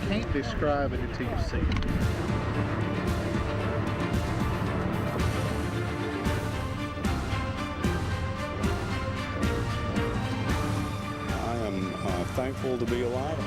can't describe it until you see it. I am thankful to be alive.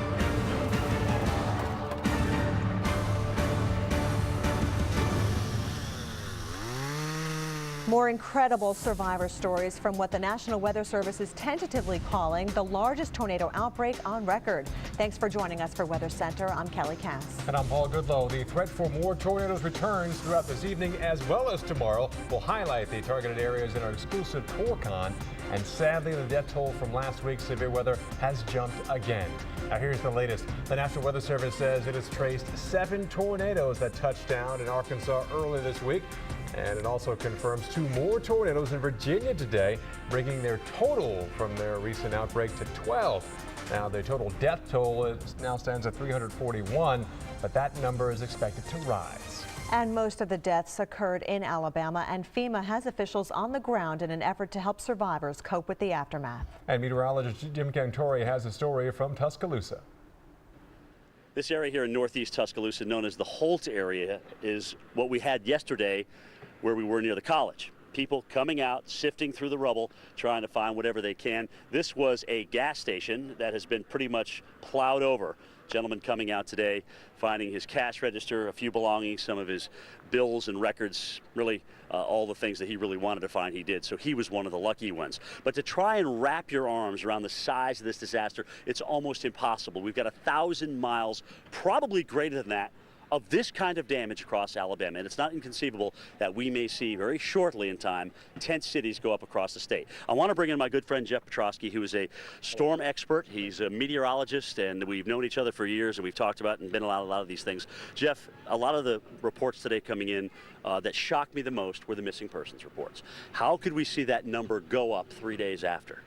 More incredible survivor stories from what the National Weather Service is tentatively calling the largest tornado outbreak on record. Thanks for joining us for Weather Center. I'm Kelly Cass. And I'm Paul Goodlow. The threat for more tornadoes returns throughout this evening as well as tomorrow. We'll highlight the targeted areas in our exclusive TWC. And sadly, the death toll from last week's severe weather has jumped again. Now here's the latest. The National Weather Service says it has traced 7 tornadoes that touched down in Arkansas earlier this week. And it also confirms 2 more tornadoes in Virginia today, bringing their total from their recent outbreak to 12. Now, the total death toll now stands at 341, but that number is expected to rise. And most of the deaths occurred in Alabama, and FEMA has officials on the ground in an effort to help survivors cope with the aftermath. And meteorologist Jim Cantore has a story from Tuscaloosa. This area here in northeast Tuscaloosa, known as the Holt area, is what we had yesterday where we were near the college. People coming out, sifting through the rubble, trying to find whatever they can. This was a gas station that has been pretty much plowed over. Gentleman coming out today, finding his cash register, a few belongings, some of his bills and records, really all the things that he really wanted to find he did. So he was one of the lucky ones. But to try and wrap your arms around the size of this disaster, it's almost impossible. We've got 1,000 miles, probably greater than that, of this kind of damage across Alabama, and it's not inconceivable that we may see very shortly in time tent cities go up across the state. I want to bring in my good friend Jeff Petrowski, who is a storm expert. He's a meteorologist, and we've known each other for years, and we've talked about and been a lot of these things. Jeff, a lot of the reports today coming in that shocked me the most were the missing persons reports. How could we see that number go up 3 days after?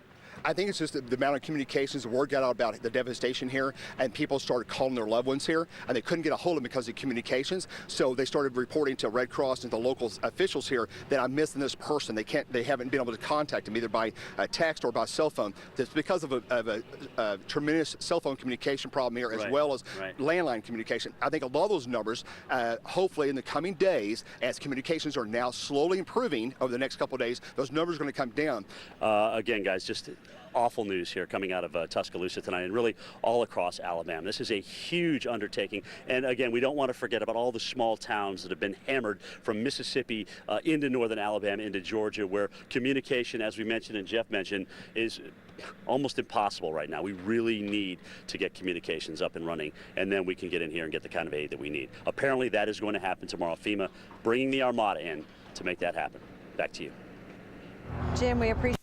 I think it's just the amount of communications, the word got out about the devastation here, and people started calling their loved ones here, and they couldn't get a hold of them because of communications. So they started reporting to Red Cross and the local officials here that I'm missing this person. They haven't been able to contact them either by text or by cell phone. It's because of a tremendous cell phone communication problem here, as well as landline communication. I think a lot of those numbers, hopefully in the coming days, as communications are now slowly improving over the next couple of days, those numbers are going to come down. Again, guys, just awful news here coming out of Tuscaloosa tonight, and really all across Alabama. This is a huge undertaking, and again, we don't want to forget about all the small towns that have been hammered from Mississippi into northern Alabama, into Georgia, where communication, as we mentioned and Jeff mentioned, is almost impossible right now. We really need to get communications up and running, and then we can get in here and get the kind of aid that we need. Apparently that is going to happen tomorrow. FEMA bringing the Armada in to make that happen. Back to you. Jim, we appreciate